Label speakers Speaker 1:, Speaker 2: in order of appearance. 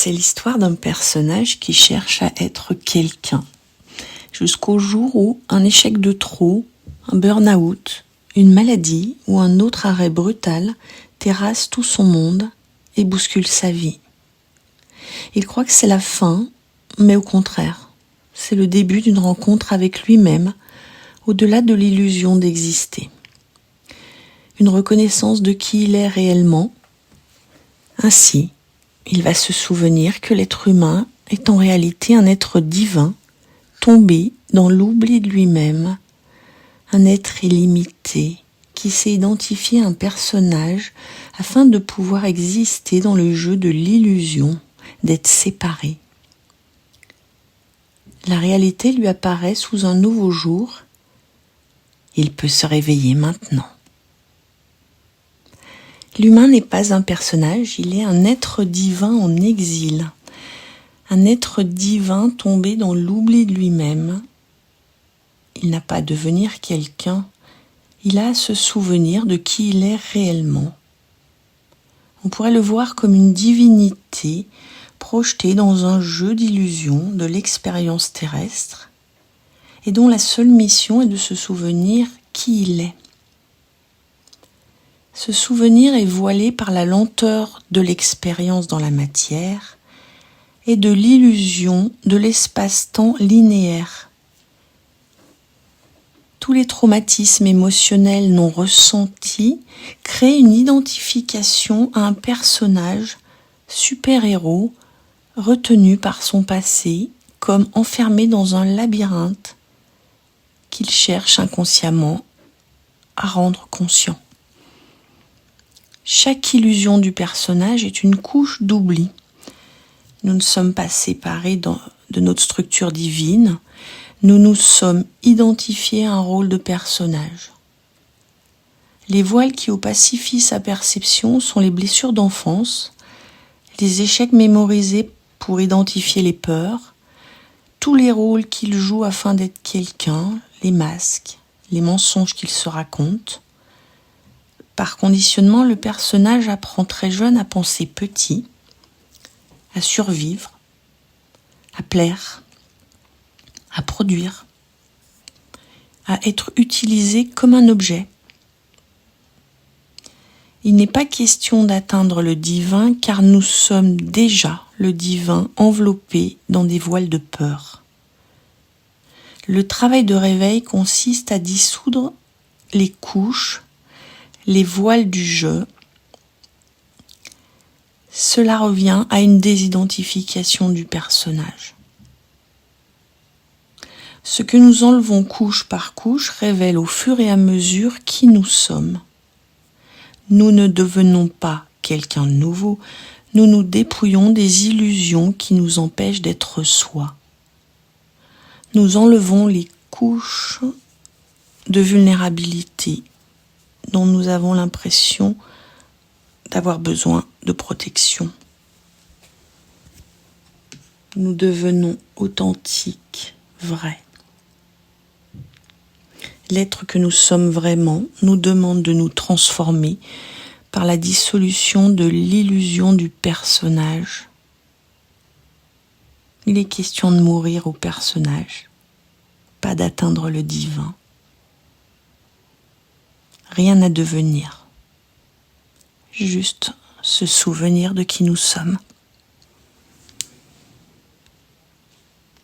Speaker 1: C'est l'histoire d'un personnage qui cherche à être quelqu'un, jusqu'au jour où un échec de trop, un burn-out, une maladie ou un autre arrêt brutal terrasse tout son monde et bouscule sa vie. Il croit que c'est la fin, mais au contraire, c'est le début d'une rencontre avec lui-même, au-delà de l'illusion d'exister. Une reconnaissance de qui il est réellement. Ainsi, il va se souvenir que l'être humain est en réalité un être divin, tombé dans l'oubli de lui-même, un être illimité qui sait identifier un personnage afin de pouvoir exister dans le jeu de l'illusion d'être séparé. La réalité lui apparaît sous un nouveau jour. Il peut se réveiller maintenant. L'humain n'est pas un personnage, il est un être divin en exil. Un être divin tombé dans l'oubli de lui-même. Il n'a pas à devenir quelqu'un, il a à se souvenir de qui il est réellement. On pourrait le voir comme une divinité projetée dans un jeu d'illusions de l'expérience terrestre et dont la seule mission est de se souvenir qui il est. Ce souvenir est voilé par la lenteur de l'expérience dans la matière et de l'illusion de l'espace-temps linéaire. Tous les traumatismes émotionnels non ressentis créent une identification à un personnage super-héros retenu par son passé comme enfermé dans un labyrinthe qu'il cherche inconsciemment à rendre conscient. Chaque illusion du personnage est une couche d'oubli. Nous ne sommes pas séparés de notre structure divine. Nous nous sommes identifiés à un rôle de personnage. Les voiles qui opacifient sa perception sont les blessures d'enfance, les échecs mémorisés pour identifier les peurs, tous les rôles qu'il joue afin d'être quelqu'un, les masques, les mensonges qu'il se raconte. Par conditionnement, le personnage apprend très jeune à penser petit, à survivre, à plaire, à produire, à être utilisé comme un objet. Il n'est pas question d'atteindre le divin car nous sommes déjà le divin enveloppé dans des voiles de peur. Le travail de réveil consiste à dissoudre les couches, les voiles du jeu. Cela revient à une désidentification du personnage. Ce que nous enlevons couche par couche révèle au fur et à mesure qui nous sommes. Nous ne devenons pas quelqu'un de nouveau, nous nous dépouillons des illusions qui nous empêchent d'être soi. Nous enlevons les couches de vulnérabilité dont nous avons l'impression d'avoir besoin de protection. Nous devenons authentiques, vrais. L'être que nous sommes vraiment nous demande de nous transformer par la dissolution de l'illusion du personnage. Il est question de mourir au personnage, pas d'atteindre le divin. Rien à devenir, juste se souvenir de qui nous sommes.